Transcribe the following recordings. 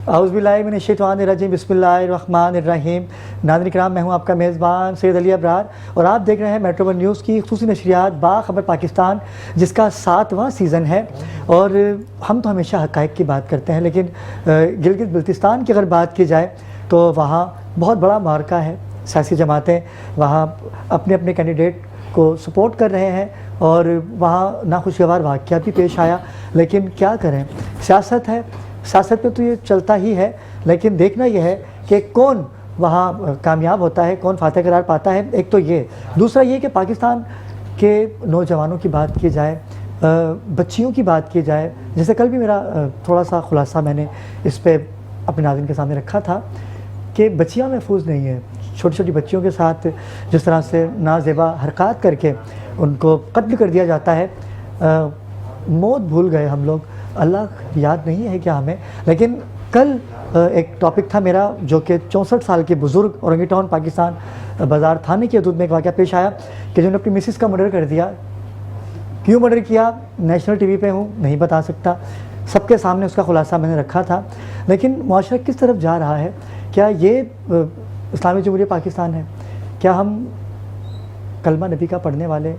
औज़ुबिल्लाहिमिनश्शैतानिर्रजीम बिस्मिल्लाहिर्रहमानिर्रहीम। नाज़रीन किराम, मैं हूं आपका मेज़बान सैयद अली अबरार और आप देख रहे हैं मेट्रो वन न्यूज़ की ख़ुसूसी नशरियात बाखबर पाकिस्तान, जिसका 7वां सीज़न है। और हम तो हमेशा हक़ाइक़ की बात करते हैं, लेकिन गिलगित बल्तिस्तान की अगर बात की जाए तो वहाँ बहुत बड़ा मार्का है। सियासी जमातें वहाँ अपने अपने कैंडिडेट को सपोर्ट कर रहे हैं और वहाँ नाखुशगवार वाक़या भी पेश आया। लेकिन क्या करें, सियासत है, सियासत में तो ये चलता ही है। लेकिन देखना यह है कि कौन वहाँ कामयाब होता है, कौन फातह करार पाता है। एक तो ये, दूसरा ये कि पाकिस्तान के नौजवानों की बात की जाए, बच्चियों की बात की जाए। जैसे कल भी मेरा थोड़ा सा खुलासा मैंने इस पर अपने नाज़रीन के सामने रखा था कि बच्चियाँ महफूज नहीं हैं। छोटी छोटी बच्चियों के साथ जिस तरह से नाजेबा हरकत करके उनको कत्ल कर दिया जाता है। मौत भूल गए हम लोग, अल्लाह याद नहीं है क्या हमें। लेकिन कल एक टॉपिक था मेरा जो कि 64 साल के बुज़ुर्ग औरंगी टाउन पाकिस्तान बाज़ार थाने की हदूद में एक वाक़या पेश आया कि जिन्होंने अपनी मिसिस का मर्डर कर दिया। क्यों मर्डर किया, नेशनल टीवी पे हूँ, नहीं बता सकता, सबके सामने उसका खुलासा मैंने रखा था। लेकिन मुआशरा किस तरफ जा रहा है? क्या ये इस्लामी जमहूरियत पाकिस्तान है? क्या हम कलमा नबी का पढ़ने वाले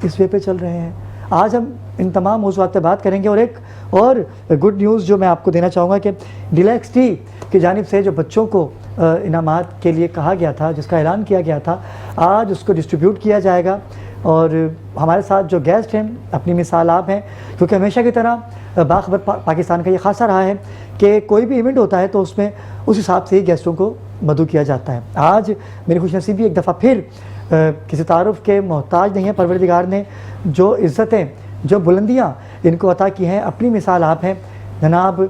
इस वे पे चल रहे हैं? आज हम इन तमाम मौज़ूआत पर बात करेंगे। और एक और गुड न्यूज़ जो मैं आपको देना चाहूँगा कि डीलक्स टी की जानिब से जो बच्चों को इनामात के लिए कहा गया था, जिसका ऐलान किया गया था, आज उसको डिस्ट्रीब्यूट किया जाएगा। और हमारे साथ जो गेस्ट हैं अपनी मिसाल आप हैं, क्योंकि हमेशा की तरह बाखबर पाकिस्तान का ये खासा रहा है कि कोई भी इवेंट होता है तो उसमें उस हिसाब से ही गेस्टों को मदऊ किया जाता है। आज मेरी खुशनसीबी एक दफ़ा फिर किसी तारुफ़ के मोहताज नहीं है। परवरदिगार ने जो इज़्ज़तें, जो बुलंदियाँ इनको अता की हैं, अपनी मिसाल आप हैं। जनाब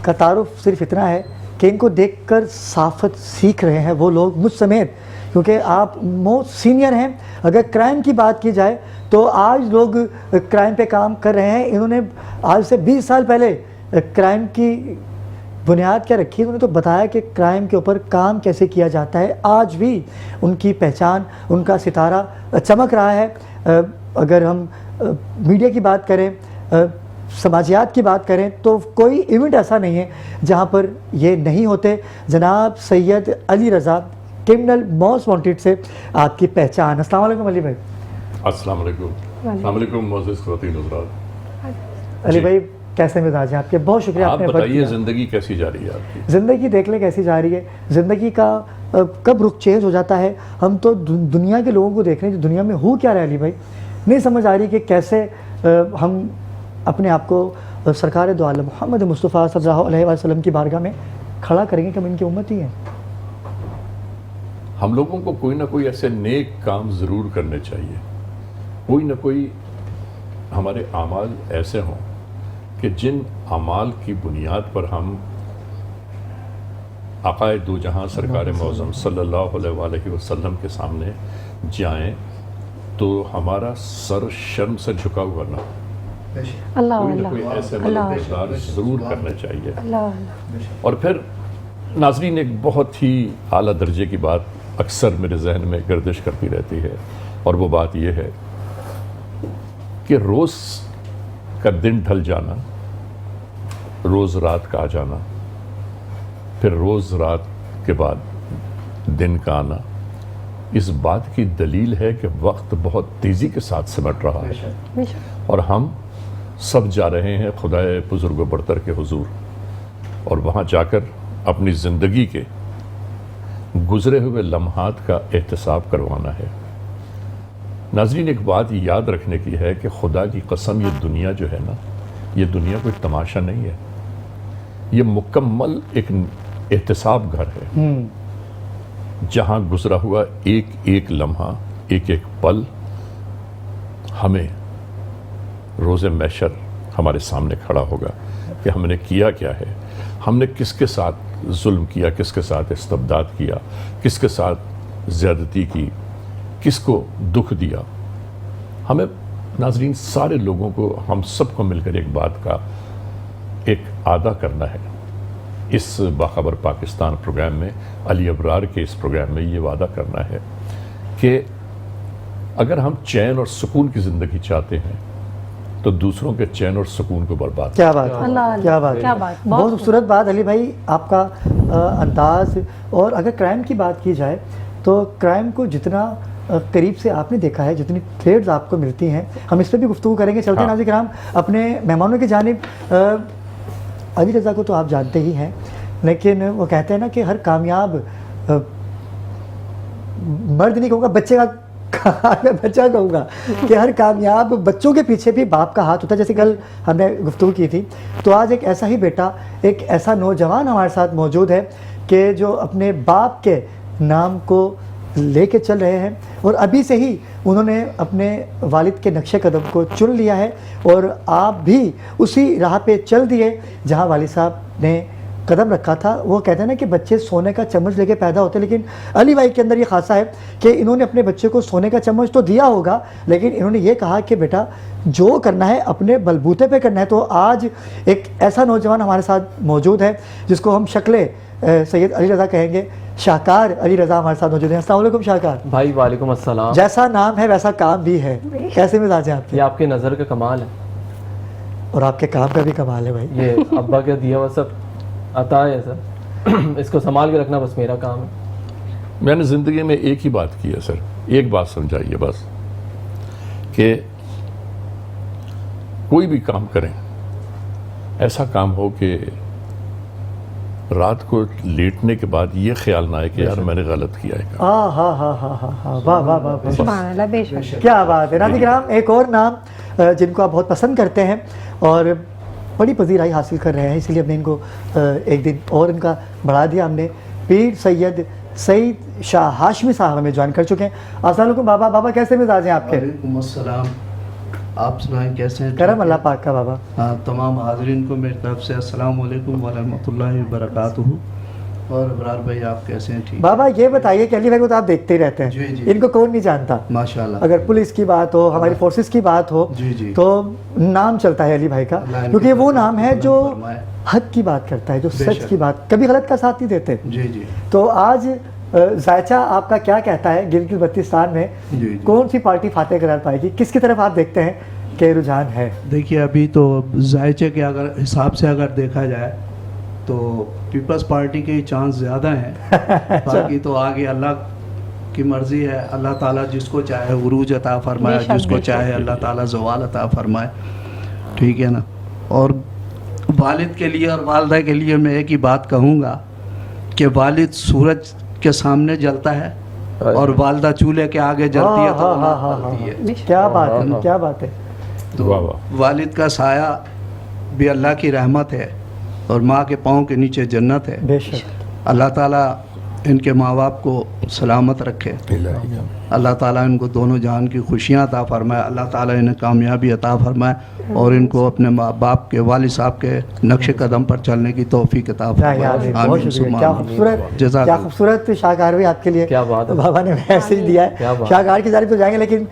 का तारुफ़ सिर्फ इतना है कि इनको देखकर साफ़त सीख रहे हैं वो लोग, मुझ समेत, क्योंकि आप मोस्ट सीनियर हैं। अगर क्राइम की बात की जाए तो आज लोग क्राइम पे काम कर रहे हैं। इन्होंने आज से 20 साल पहले क्राइम की बुनियाद क्या रखी, उन्होंने तो बताया कि क्राइम के ऊपर काम कैसे किया जाता है। आज भी उनकी पहचान, उनका सितारा चमक रहा है। अगर हम मीडिया की बात करें, समाजियात की बात करें, तो कोई इवेंट ऐसा नहीं है जहां पर ये नहीं होते। जनाब Syed Ali Raza, criminal most wanted से आपकी पहचान। अस्सलाम वालेकुम अली भाई। अस्सलाम वालेकुम मोअज़्ज़िज़ ख़वातीन हज़रात। अली भाई कैसे मिजाज हैं आपके? बहुत शुक्रिया। आप बताइए ज़िंदगी कैसी जा रही है आपकी? ज़िंदगी देख लें कैसी जा रही है। ज़िंदगी का कब रुख चेंज हो जाता है। हम तो दुनिया के लोगों को देख रहे हैं जो दुनिया में हो क्या रहा है। अली भाई नहीं समझ आ रही कि कैसे हम अपने आप को सरकार दो आलम मोहम्मद मुस्तफ़ा सल्लल्लाहु अलैहि वसल्लम की बारगाह में खड़ा करेंगे कि हम इनकी उम्मत ही हैं। हम लोगों को कोई ना कोई ऐसे नेक काम ज़रूर करने चाहिए। कोई ना कोई हमारे आमाल ऐसे हों कि जिन अमाल की बुनियाद पर हम आक़ाए दो जहां सरकार मौज़म सल्लल्लाहु अलैहि वसल्लम के सामने जाएं तो हमारा सर शर्म से झुका हुआ ना, कोई ना कोई ऐसे किरदार ज़रूर करना चाहिए। और फिर नाज़रीन, एक बहुत ही आला दर्जे की बात अक्सर मेरे जहन में गर्दिश करती रहती है, और वो बात ये है कि रोज़ का दिन ढल जाना, रोज़ रात का आ जाना, फिर रोज़ रात के बाद दिन का आना, इस बात की दलील है कि वक्त बहुत तेज़ी के साथ सिमट रहा है और हम सब जा रहे हैं खुदाए बुज़ुर्ग व बरतर के हुजूर, और वहाँ जाकर अपनी ज़िंदगी के गुज़रे हुए लम्हात का एहतसाब करवाना है। नाज़रीन, एक बात याद रखने की है कि खुदा की कसम, ये दुनिया जो है ना, ये दुनिया कोई तमाशा नहीं है। ये मुकम्मल एक एहतसाब घर है जहाँ गुज़रा हुआ एक एक लम्हा, एक एक पल हमें रोज़े महशर हमारे सामने खड़ा होगा कि हमने किया क्या है, हमने किसके साथ जुल्म किया, किसके साथ इस्तबदाद किया, किसके साथ ज़्यादती की, किसको दुख दिया। हमें नाज़रीन सारे लोगों को, हम सबको मिलकर एक बात का एक आदा करना है। इस बाखबर पाकिस्तान प्रोग्राम में, अली अबरार के इस प्रोग्राम में ये वादा करना है कि अगर हम चैन और सुकून की ज़िंदगी चाहते हैं तो दूसरों के चैन और सुकून को बर्बाद। क्या बात है, अल्लाह, क्या बात क्या है। बात, बहुत खूबसूरत बात अली भाई आपका अंदाज। और अगर क्राइम की बात की जाए तो क्राइम को जितना करीब से आपने देखा है, जितनी थ्रेड्स आपको मिलती हैं, हम इस पर भी गुफ्तगू करेंगे। चलते हैं नाज़रीन किराम अपने मेहमानों की जानिब। अली रज़ा को तो आप जानते ही हैं, लेकिन वो कहते हैं ना कि हर कामयाब मर्द नहीं कहूँगा, बच्चे का बच्चा कहूँगा कि हर कामयाब बच्चों के पीछे भी बाप का हाथ होता है। जैसे कल हमने गुफ्तगू की थी, तो आज एक ऐसा ही बेटा, एक ऐसा नौजवान हमारे साथ मौजूद है कि जो अपने बाप के नाम को लेके चल रहे हैं और अभी से ही उन्होंने अपने वालिद के नक्शे कदम को चुन लिया है और आप भी उसी राह पे चल दिए जहाँ वालिद साहब ने कदम रखा था। वो कहते हैं ना कि बच्चे सोने का चम्मच लेके पैदा होते हैं, लेकिन अली भाई के अंदर ये खासा है कि इन्होंने अपने बच्चे को सोने का चम्मच तो दिया होगा, लेकिन इन्होंने ये कहा कि बेटा जो करना है अपने बलबूते पे करना है। तो आज एक ऐसा नौजवान हमारे साथ मौजूद है जिसको हम शक्ले सैयद अली रज़ा कहेंगे। शाहकार अली रज़ा हमारे साथ मौजूद हैं। अस्सलाम वालेकुम शाहकार भाई। वालेकुम अस्सलाम। जैसा नाम है वैसा काम भी है, कैसे मिजाज है आपके? ये आपके नज़र का कमाल है और आपके काम का भी कमाल है भाई। ये अब्बा का दिया हुआ सब अता है सर, इसको संभाल के रखना बस मेरा काम है। मैंने ज़िंदगी में एक ही बात की है सर, एक बात समझाइए बस, कि कोई भी काम करें ऐसा काम हो कि रात को लेटने के बाद ये ख्याल ना आए कि यार मैंने गलत किया है। हाँ हाँ हाँ हाँ हाँ हाँ, वाह वाह वाह वाह, सुभान अल्लाह, बेशक। क्या बात है। नाज़रीन किराम एक और नाम जिनको आप बहुत पसंद करते हैं और बड़ी पजीराई हासिल कर रहे हैं, इसलिए हमने इनको एक दिन और इनका बढ़ा दिया। हमने पीर सैयद सईद शाह हाशमी साहब हमें ज्वाइन कर चुके हैं। अस्सलाम वालेकुम बाबा। बाबा कैसे मिजाज हैं आपके? वालेकुम अस्सलाम। आप सुनाएं कैसे हैं? करम अल्लाह पाक का बाबा। हाँ, तमाम हाज़रीन को मेरी तरफ से अस्सलाम वालेकुम व रहमतुल्लाहि व बरकातुहू। और इब्रार भाई आप कैसे हैं? ठीक बाबा ये बताइए कि अली भाई को तो आप देखते ही रहते हैं, जी, जी। इनको कौन नहीं जानता। माशाल्लाह। अगर पुलिस की बात हो, हमारी फोर्सेस की बात हो, जी, जी। तो नाम चलता है अली भाई का, अल्लाह क्योंकि इनकी वो नाम है जो फरमाए। हक की बात करता है, जो सच बेशक। की बात, कभी गलत का साथ नहीं देते। जी जी तो आज जायचा आपका क्या कहता है गिलगित बल्तिस्तान में जी, जी। कौन सी पार्टी फातेह करार पाएगी? किसकी तरफ आप देखते हैं कि रुझान है? देखिए अभी तो जायचे के अगर हिसाब से अगर देखा जाए तो पीपल्स पार्टी के चांस ज़्यादा हैं। बाकी तो आगे अल्लाह की मर्ज़ी है, अल्लाह ताला जिसको चाहे उरूज अता फरमाए, बेशक, जिसको बेशक। चाहे अल्लाह ताला ज़वाल अता फरमाए, ठीक है ना। और वालिद के लिए और वालदा के लिए मैं एक ही बात कहूँगा कि वालिद सूरज के सामने जलता है और वालदा चूल्हे के आगे जलती है, तो हाँ, औलाद पलती है। क्या बात हाँ, है, हाँ। क्या बात है। तो वाह वाह। वालिद का साया भी अल्लाह की रहमत है और माँ के पाँव के नीचे जन्नत है। बेशक। अल्लाह ताला इनके माँ बाप को सलामत रखे, अल्लाह ताला इनको दोनों जहान की खुशियाँ अता फरमाए, अल्लाह ताला इन्हें कामयाबी अता फरमाए और इनको अपने माँ बाप के वालिद साहब के नक्शे कदम पर चलने की तौफीक अता क्या याद है, फरमाए। बहुत आमीन शुक्रिया। सुम्मा क्या आमीन। खूबसूरत, जज़ाक क्या अल्लाह। खूबसूरत शाहकार भी आपके लिए क्या बात है। बाबा ने मैसेज दिया क्या है। बात। शाहकार की जानिब तो जाएंगे, लेकिन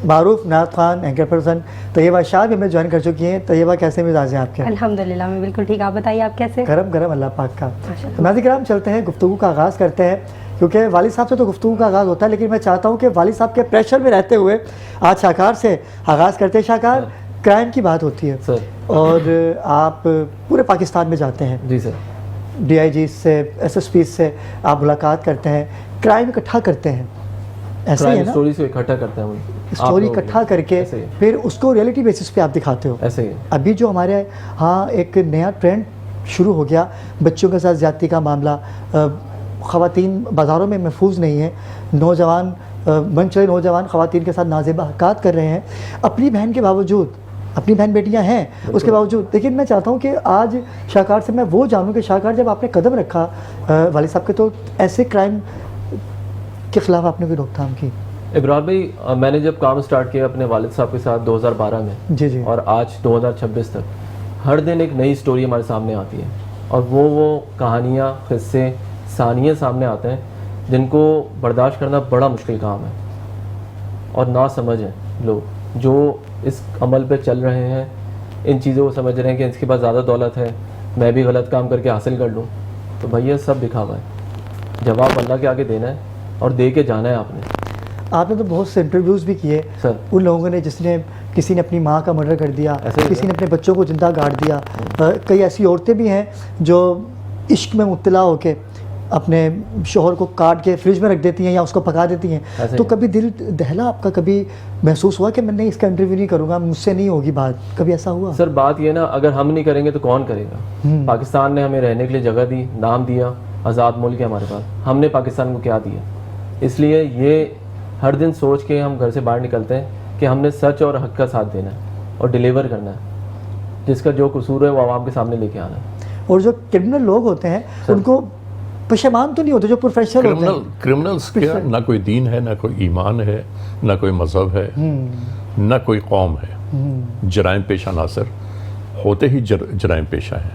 मारूफ नात खान एंकर पर्सन तैयबा शाह भी हमें ज्वाइन कर चुकी हैं। तैयबा कैसे मिजाज हैं आपके? अल्हम्दुलिल्लाह मैं बिल्कुल ठीक। आप बताइए आप कैसे? करम करम अल्लाह पाक का। माशाअल्लाह। तो नाज़रीन किराम चलते हैं, गुफ्तगू का आगाज़ करते हैं, क्योंकि वालिद साहब से तो गुफ्तगू का आगाज़ होता है, लेकिन मैं चाहता हूँ कि वालिद साहब के प्रेशर में रहते हुए आज शाहकार से आगाज़ करते हैं। शाहकार, क्राइम की बात होती है सर। और आप पूरे पाकिस्तान में जाते हैं, जी सर। DIG से, SSP से आप मुलाकात करते हैं, क्राइम इकट्ठा करते हैं, ऐसा ही है ना? स्टोरीज को इकट्ठा करते हैं हम। स्टोरी इकट्ठा करके ऐसे ही है। फिर उसको रियलिटी बेसिस पे आप दिखाते हो। ऐसे ही है। अभी जो हमारे यहाँ एक नया ट्रेंड शुरू हो गया, बच्चों के साथ ज़्यादती का मामला, ख़वातीन बाज़ारों में महफूज नहीं है, नौजवान मन चले नौजवान ख़वातीन के साथ नाज़ेबा हरकत कर रहे हैं अपनी बहन के बावजूद, अपनी बहन बेटियां हैं उसके बावजूद। लेकिन मैं चाहता हूं कि आज शाहकार से मैं वो जानूं कि शाहकार, जब आपने कदम रखा वालिद साहब के, तो ऐसे क्राइम के ख़िलाफ़ आपने कोई रोकथाम की? इब्रार भाई, मैंने जब काम स्टार्ट किया अपने वालिद साहब के साथ 2012 में, जी जी, और आज 2026 तक हर दिन एक नई स्टोरी हमारे सामने आती है, और वो कहानियाँ, किस्से, सानिये सामने आते हैं जिनको बर्दाश्त करना बड़ा मुश्किल काम है। और ना समझ है लोग जो इस अमल पे चल रहे हैं, इन चीज़ों को समझ रहे हैं कि इसके पास ज़्यादा दौलत है, मैं भी गलत काम करके हासिल कर लूँ, तो भैया सब दिखावा है। जवाब अल्लाह के आगे देना है और दे के जाना है आपने। आपने तो बहुत से इंटरव्यूज़ भी किए सर। उन लोगों ने जिसने किसी ने अपनी माँ का मर्डर कर दिया, ऐसे ही किसी ने अपने बच्चों को जिंदा गाड़ दिया। कई ऐसी औरतें भी हैं जो इश्क में मुब्तला होके अपने शोहर को काट के फ्रिज में रख देती हैं या उसको पका देती हैं। ऐसे तो ही। कभी दिल दहला आपका, कभी महसूस हुआ कि मैं नहीं इसका इंटरव्यू नहीं करूँगा, मुझसे नहीं होगी बात, कभी ऐसा हुआ? सर बात ये ना, अगर हम नहीं करेंगे तो कौन करेगा? पाकिस्तान ने हमें रहने के लिए जगह दी, नाम दिया, आज़ाद मुल्क है हमारे पास, हमने पाकिस्तान को क्या दिया? इसलिए ये हर दिन सोच के हम घर से बाहर निकलते हैं कि हमने सच और हक का साथ देना है और डिलीवर करना है, जिसका जो कसूर है वो आवाम के सामने लेके आना है। और जो क्रिमिनल लोग होते हैं उनको पशेमान तो नहीं होते, जो प्रोफेशनल होते हैं। क्रिमिनल्स क्या, ना कोई दीन है, ना कोई ईमान है, ना कोई मजहब है, ना कोई कौम है। जराइम पेशा नासर होते ही जराइम पेशा है।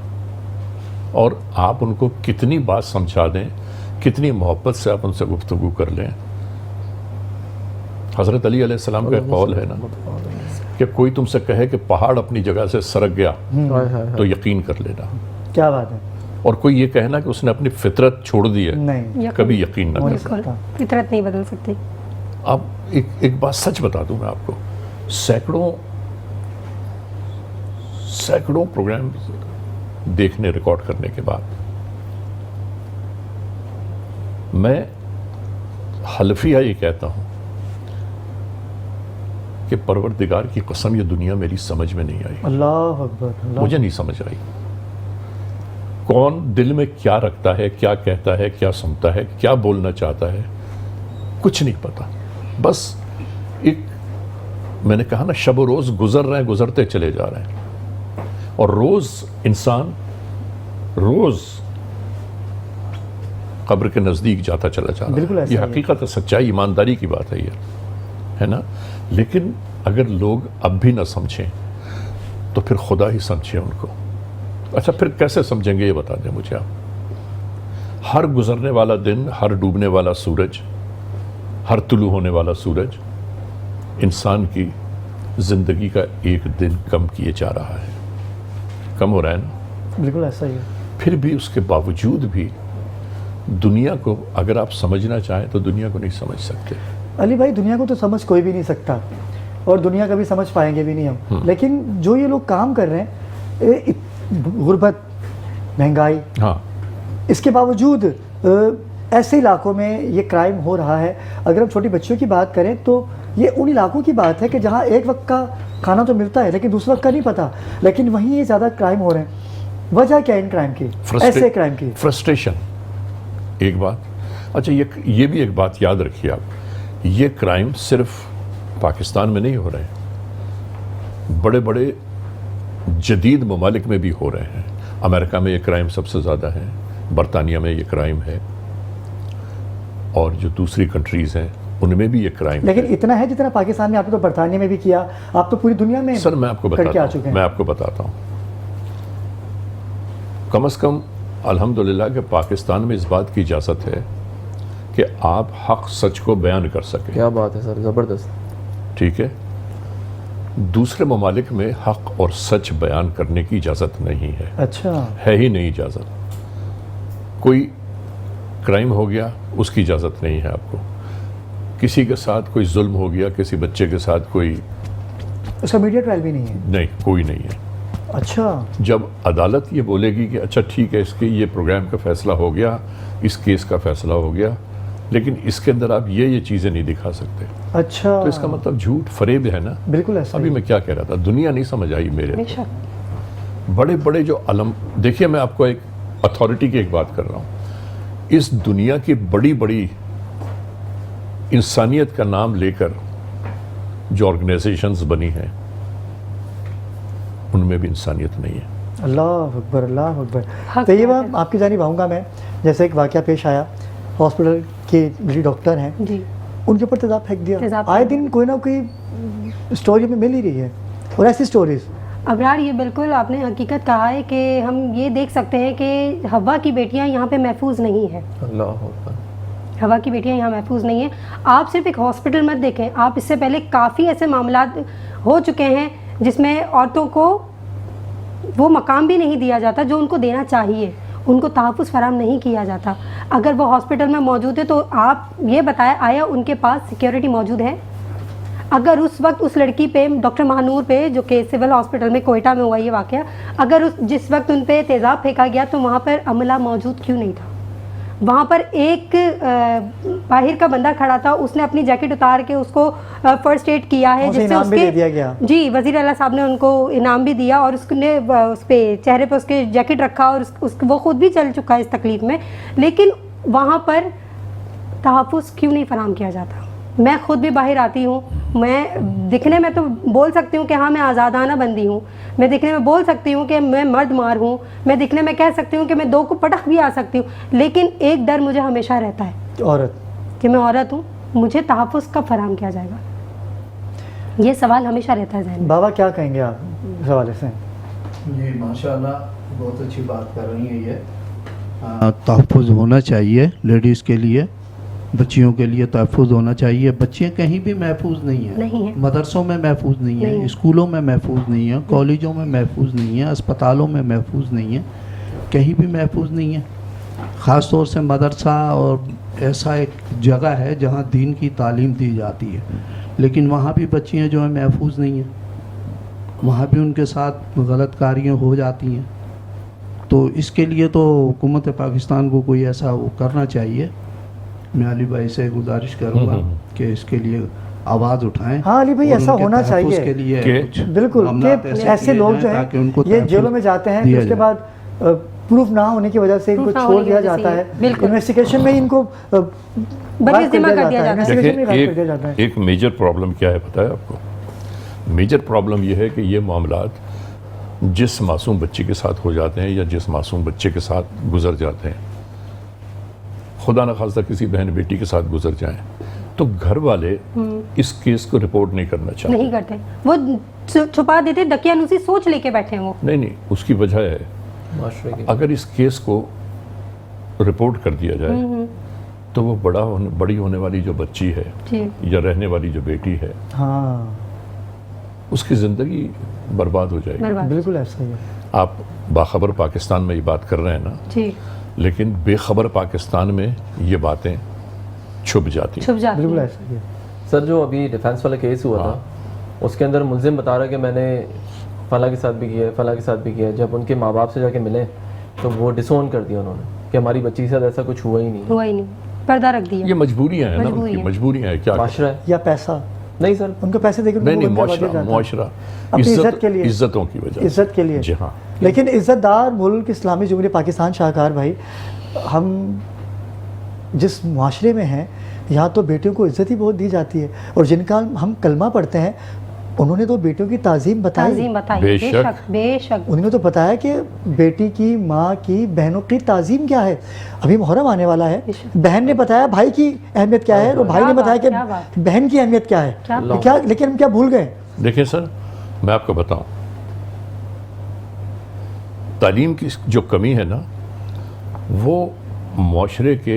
और आप उनको कितनी बात समझा दें, कितनी मोहब्बत से आप उनसे गुफ्तगू कर लें। हज़रत अली अलैहिस्सलाम का कौल है ना कि कोई तुमसे कहे कि पहाड़ अपनी जगह से सरक गया तो यकीन कर लेना। क्या बात है। और कोई ये कहना कि उसने अपनी फितरत छोड़ दी है, नहीं, कभी यकीन ना कर। बिल्कुल फितरत नहीं बदल सकती। अब एक बात सच बता दूं मैं आपको, सैकड़ों प्रोग्राम देखने, रिकॉर्ड करने के बाद मैं हल्फिया ये कहता हूं कि परवरदिगार की कसम, ये दुनिया मेरी समझ में नहीं आई। अल्लाह अकबर, अल्लाह। मुझे नहीं समझ आई कौन दिल में क्या रखता है, क्या कहता है, क्या सुनता है, क्या बोलना चाहता है, कुछ नहीं पता। बस एक, मैंने कहा ना, शब रोज़ गुजर रहे हैं, गुजरते चले जा रहे हैं। और रोज़ इंसान रोज़ कब्र के नज़दीक जाता चला जा रहा बिल्कुल है। ऐसा ये ही है। हकीकत है, सच्चाई, ईमानदारी की बात है ये, है ना। लेकिन अगर लोग अब भी ना समझें तो फिर खुदा ही समझे उनको। अच्छा, फिर कैसे समझेंगे ये बता दें मुझे आप। हर गुजरने वाला दिन, हर डूबने वाला सूरज, हर तुलू होने वाला सूरज इंसान की ज़िंदगी का एक दिन कम किए जा रहा है, कम हो रहा है ना। बिल्कुल ऐसा ही है। फिर भी उसके बावजूद भी दुनिया को अगर आप समझना चाहें तो दुनिया को नहीं समझ सकते। अली भाई, दुनिया को तो समझ कोई भी नहीं सकता और दुनिया कभी समझ पाएंगे भी नहीं हम। लेकिन जो ये लोग काम कर रहे हैं, गुर्बत, महंगाई, हाँ, इसके बावजूद ऐसे इलाकों में ये क्राइम हो रहा है। अगर हम छोटी बच्चियों की बात करें तो ये उन इलाकों की बात है कि जहाँ एक वक्त का खाना तो मिलता है लेकिन दूसरे वक्त का नहीं पता, लेकिन वहीं ये ज़्यादा क्राइम हो रहे हैं। वजह क्या है इन क्राइम की, ऐसे क्राइम की? फ्रस्ट्रेशन एक बात। अच्छा, ये भी एक बात याद रखिए आप, ये क्राइम सिर्फ पाकिस्तान में नहीं हो रहे हैं, बड़े बड़े जदीद ममालिक में भी हो रहे हैं। अमेरिका में ये क्राइम सबसे ज़्यादा है, बरतानिया में ये क्राइम है, और जो दूसरी कंट्रीज़ हैं उनमें भी ये क्राइम लेकिन है। इतना है जितना पाकिस्तान में, आपने तो बरतानिया में भी किया, आप तो पूरी दुनिया में सर मैं आपको करके आ बताता चुके हूँ, हैं। मैं आपको बताता हूँ, कम से कम अल्हम्दुलिल्लाह कि पाकिस्तान में इस बात की इजाज़त है कि आप हक सच को बयान कर सकें। क्या बात है सर, ज़बरदस्त। ठीक है, दूसरे ममालिक में हक और सच बयान करने की इजाज़त नहीं है। अच्छा, है ही नहीं इजाज़त। कोई क्राइम हो गया उसकी इजाज़त नहीं है आपको, किसी के साथ कोई जुल्म हो गया, किसी बच्चे के साथ कोई, उसका मीडिया ट्रायल भी नहीं है? नहीं, कोई नहीं है। अच्छा, जब अदालत ये बोलेगी कि अच्छा ठीक है, इसके ये प्रोग्राम का फैसला हो गया, इस केस का फैसला हो गया, लेकिन इसके अंदर आप ये चीज़ें नहीं दिखा सकते, अच्छा, तो इसका मतलब झूठ, फरेब है ना। बिल्कुल ऐसा अभी ही। मैं क्या कह रहा था, दुनिया नहीं समझ आई मेरे बेशक। बड़े बड़े जो अलम। देखिए, मैं आपको एक अथॉरिटी की एक बात कर रहा हूँ, इस दुनिया की बड़ी बड़ी इंसानियत का नाम लेकर जो ऑर्गेनाइजेशंस बनी हैं उनमें भी इंसानियत नहीं है। अल्लाह अकबर, अल्लाह अकबर। हक तो ये बात बात आपकी जानिब आऊँगा मैं। जैसे एक वाक़या पेश आया, हॉस्पिटल के मेरी डॉक्टर हैं, जी, उनके ऊपर तेज़ाब फेंक दिया। तेज़ाब आए फेंक दिन कोई ना कोई स्टोरी में मिल ही रही है, और ऐसी स्टोरीज। अबरार, ये बिल्कुल आपने हकीकत कहा है कि हम ये देख सकते हैं कि हवा की बेटियां यहाँ पे महफूज नहीं है। अल्लाह अकबर। हवा की बेटियां यहाँ महफूज नहीं है। आप सिर्फ एक हॉस्पिटल मत देखें, आप इससे पहले काफ़ी ऐसे मामला हो चुके हैं जिसमें औरतों को वो मकाम भी नहीं दिया जाता जो उनको देना चाहिए, उनको तहफ़्फ़ुज़ फराहम नहीं किया जाता। अगर वो हॉस्पिटल में मौजूद है तो आप ये बताएं, आया उनके पास सिक्योरिटी मौजूद है? अगर उस वक्त उस लड़की पे, डॉक्टर महानूर पे, जो कि सिविल हॉस्पिटल में कोयटा में हुआ ये वाक़या, अगर उस जिस वक्त उन पे तेज़ाब फेंका गया तो वहाँ पर अमला मौजूद क्यों नहीं था? वहाँ पर एक बाहर का बंदा खड़ा था, उसने अपनी जैकेट उतार के उसको फर्स्ट एड किया है, उसे जिससे इनाम भी उसके दे दिया गया। जी वज़ीर आला साहब ने उनको इनाम भी दिया और उसने उस पे चेहरे पे उसके जैकेट रखा और वो खुद भी चल चुका है इस तकलीफ में, लेकिन वहाँ पर तहफ़्फ़ुज़ क्यों नहीं फराहम किया जाता? मैं खुद भी बाहर आती हूँ, मैं दिखने में तो बोल सकती हूँ कि हाँ मैं आज़ादाना बंदी हूँ, मैं दिखने में बोल सकती हूँ कि मैं मर्द मार हूँ, मैं दिखने में कह सकती हूँ कि मैं 2 को पटक भी आ सकती हूँ, लेकिन एक डर मुझे हमेशा रहता है औरत कि मैं औरत हूँ, मुझे तहफ़्फ़ुज़ कब फराहम किया जाएगा? ये सवाल हमेशा रहता है ज़हन में। बाबा क्या कहेंगे आप इस हवाले से? जी माशाल्लाह बहुत अच्छी बात कर रही हैं ये। तहफ़्फ़ुज़ होना चाहिए लेडीज़ के लिए, बच्चियों के लिए तहफ़्फ़ुज़ होना चाहिए। बच्चियाँ कहीं भी महफूज नहीं नहीं हैं, है। मदरसों में महफूज नहीं नहीं है, है। स्कूलों में महफूज नहीं है, कॉलेजों में महफूज नहीं है, अस्पतालों में महफूज नहीं है, कहीं भी महफूज नहीं है। ख़ास तौर से मदरसा और ऐसा एक जगह है जहाँ दीन की तालीम दी जाती है, लेकिन वहाँ भी बच्चियाँ जो हैं महफूज नहीं हैं, वहाँ भी उनके साथ गलत कारियाँ हो जाती हैं। तो इसके लिए तो हुकूमत पाकिस्तान को कोई ऐसा वो करना चाहिए। मैं अली भाई से गुजारिश करूँगा कि इसके लिए आवाज़ उठाएं। हाँ अली भाई, और ऐसा उनके होना तहफ़्फ़ुज़ चाहिए के लिए कि- कुछ बिल्कुल मामलात कि ऐसे ऐसे किए लोग जाएं जो ताकि उनको हैं ये तहफ़्फ़ुज़ जेलों में जाते हैं, दिया फिर उसके जाए। बाद प्रूफ ना होने की वजह से इनको प्रूफ ना छोड़ होने की दिया वजह से जाता ही, है, बिल्कुल। इन्वेस्टिगेशन में इनको बरी ज़िम्मा कर दिया जाता है। इन्वेस्टिगेशन में गायब कर देखिए, दिया जाता है। एक मेजर प्रॉब्लम क्या है पता है आपको? मेजर प्रॉब्लम यह है कि ये मामलात जिस मासूम बच्चे के साथ हो जाते हैं या जिस मासूम बच्चे के साथ गुजर जाते हैं, खुदा न खास्ता किसी बहन बेटी के साथ गुजर जाएं, तो घर वाले इस केस को रिपोर्ट नहीं करना चाहते। नहीं करते, वो छुपा देते, दकियानूसी सोच लेके बैठे हैं वो। नहीं, उसकी वजह है माशरे की अगर इस केस को रिपोर्ट कर दिया जाए तो वो बड़ी होने वाली जो बच्ची है जी या रहने वाली जो बेटी है, हाँ उसकी ज़िंदगी बर्बाद हो जाएगी। बर्बाद। बिल्कुल ऐसा ही है। आप बाखबर पाकिस्तान में ये बात कर रहे हैं ना, जी लेकिन बेखबर पाकिस्तान में ये बातें छुप जाती हैं। छुप जाती बिल्कुल है। ऐसा ही है। सर जो अभी डिफेंस वाला केस हुआ था उसके अंदर मुलजिम बता रहा है कि मैंने फला के साथ भी किया है, फला के साथ भी किया है। जब उनके माँ बाप से जाके मिले तो वो डिसोन कर दिया उन्होंने कि हमारी बच्ची के साथ ऐसा कुछ हुआ ही नहीं है। हुआ ही नहीं, पर्दा रख दिया। ये मजबूरियां हैं ना, मजबूरी उनकी है। मजबूरियां हैं। क्या माशरा है या पैसा, नहीं सर, उनको पैसे देकर नहीं उनको बंद करवा मुआशरा दिया जाता है। मुआशरा अपनी इज्जत के लिए। इज्जतों की वजह इज्जत के लिए। जी हाँ। लेकिन इज्जतदार मुल्क इस्लामी जमहूरियत पाकिस्तान शाहकार भाई, हम जिस मुआशरे में हैं यहाँ तो बेटियों को इज्जत ही बहुत दी जाती है, और जिनका हम कलमा पढ़ते हैं उन्होंने तो बेटियों की ताज़ीम बताई। ताज़ीम बताई, बेशक। बेशक बेशक। उन्होंने तो बताया कि बेटी की, माँ की, बहनों की ताज़ीम क्या है। अभी मुहर्रम आने वाला है, बहन ने बताया भाई की अहमियत क्या है, और भाई ने क्या बताया बात, क्या कि बात। बहन की अहमियत क्या है। क्या क्या लेकिन हम क्या भूल गए? देखिए सर, मैं आपको बताऊं, तालीम की जो कमी है ना, वो मुआशरे के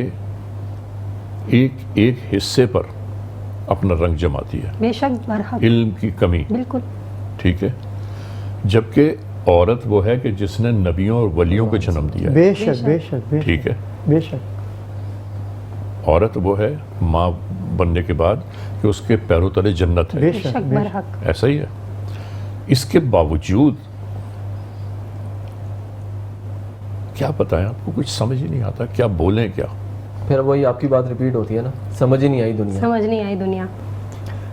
एक एक हिस्से पर अपना रंग जमाती है। बेशक बरहक, इल्म की कमी, बिल्कुल। ठीक है। जबकि औरत वो है कि जिसने नबियों और वलियों को जन्म दिया है, बेशक बेशक। बेशक बेशक ठीक है। बेशक औरत वो है माँ बनने के बाद कि उसके पैरों तले जन्नत है। बेशक बेशक बेशक। बरहक। ऐसा ही है। इसके बावजूद क्या बताएं आपको, कुछ समझ ही नहीं आता क्या बोलें क्या। फिर वही आपकी बात रिपीट होती है ना, समझ ही नहीं आई दुनिया। समझ नहीं आई दुनिया।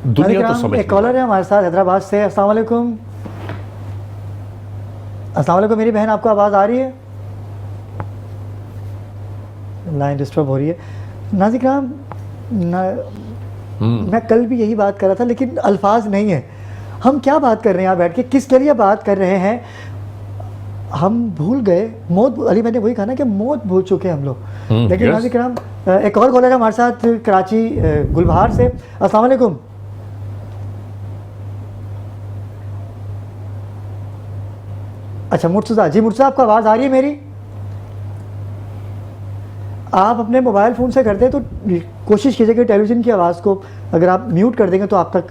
दुनिया तो समझ एक कॉलर है हमारे साथ हैदराबाद से। अस्सलाम वालेकुम। अस्सलाम वालेकुम मेरी बहन, आपको आवाज़ आ रही है? लाइन डिस्टर्ब हो रही है। नाज़िराम, मैं कल भी यही बात कर रहा था, लेकिन अल्फाज नहीं है। हम क्या बात कर रहे हैं यहाँ बैठ के, किसके लिए बात कर रहे हैं, हम भूल गए। मौत, अली मैंने वही कहा ना कि मौत भूल चुके हैं हम लोग। लेकिन yes. नाज़िराम, एक और कॉलर है हमारे साथ कराची गुलबहार से। अस्सलाम वालेकुम। अच्छा मुर्तज़ा जी, मुर्तज़ा आपको आवाज़ आ रही है मेरी? आप अपने मोबाइल फ़ोन से करते हैं तो कोशिश कीजिए कि टेलीविज़न की आवाज़ को अगर आप म्यूट कर देंगे तो आप तक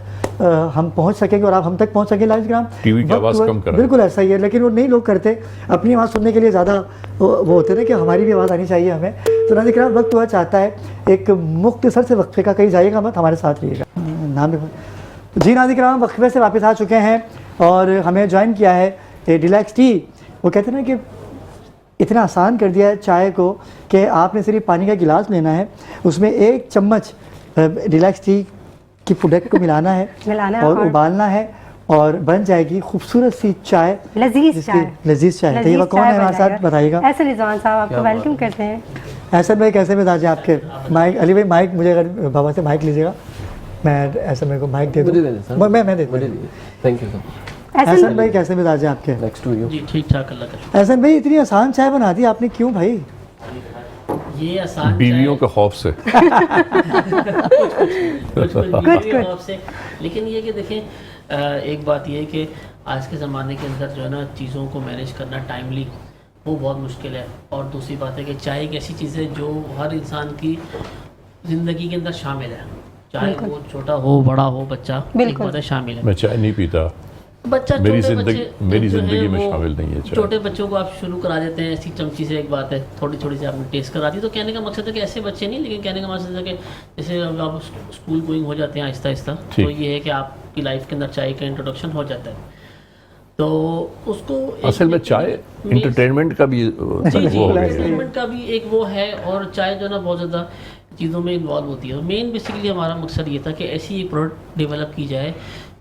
हम पहुंच सकेंगे और आप हम तक पहुंच सकेंगे। नाज़िराम, टीवी की आवाज़ कम करें। बिल्कुल ऐसा ही है, लेकिन वो नहीं लोग करते। अपनी आवाज़ सुनने के लिए ज़्यादा वो होते हैं कि हमारी भी आवाज़ आनी चाहिए हमें। तो नाज़िराम, वक्त हुआ चाहता है एक मुख्तसर से वक्फे का, कहीं जाइएगा मत, हमारे साथ रहिएगा। नाम भी जी नाज़रीन किराम, वक्फे से वापस आ चुके हैं और हमें ज्वाइन किया है ये डिलैक्स टी। वो कहते हैं ना कि इतना आसान कर दिया है चाय को कि आपने सिर्फ पानी का गिलास लेना है, उसमें 1 चम्मच डिलैक्स टी की प्रोडक्ट को मिलाना है और उबालना है और बन जाएगी खूबसूरत सी चाय, लजीज चाय। लजीज चाय। तो ये कौन है हमारे साथ, बताइएगा। एहसन रिजवान साहब आपको वेलकम करते हैं। एहसन भाई कैसे मिजाज है आपके? माइक अली भाई, माइक मुझे अगर बाबा से माइक लीजिएगा, मैं ऐसा मेरे को माइक दे दूँ। मैं दे दूँ। Thank you sir. एहसन भाई कैसे मिजाज है आपके? Next to you. जी ठीक ठाक, अल्लाह का। एहसन भाई इतनी आसान चाय बना दी आपने, क्यों भाई? ये आसान बीवियों के खौफ से। कुछ बीवियों के खौफ से, लेकिन ये कि देखें एक बात ये है कि आज के ज़माने के अंदर जो है ना चीज़ों को मैनेज करना टाइमली वो बहुत मुश्किल है। और दूसरी बात है कि चाय एक ऐसी चीज़ है जो हर इंसान की ज़िंदगी के अंदर शामिल है, चाहे वो छोटा हो बड़ा हो बच्चा, एक बात है शामिल है। मैं चाय नहीं पीता, बच्चा मेरी छोटे जिंदगी बच्चे मेरी जो ज़िंदगी हैं में वो शामिल नहीं है चाय। छोटे बच्चों को आप शुरू करा देते हैं ऐसी चमची से, एक बात है थोड़ी थोड़ी सी आपने टेस्ट करा दी। तो कहने का मकसद है कि ऐसे बच्चे नहीं, लेकिन कहने का मकसद है कि जैसे अब आप स्कूल गोइंग हो जाते हैं आहिस्ता आहिस्ता, तो ये है कि आपकी लाइफ के अंदर चाय का इंट्रोडक्शन हो जाता है। तो उसको असल में चाय इंटरटेनमेंट का भी जी वो हो गया है। एंटरटेनमेंट का भी एक वो है, और चाय जो है ना बहुत ज़्यादा चीज़ों में इन्वॉल्व होती है। मेन बेसिकली हमारा मकसद ये था कि ऐसी एक प्रोडक्ट डेवलप की जाए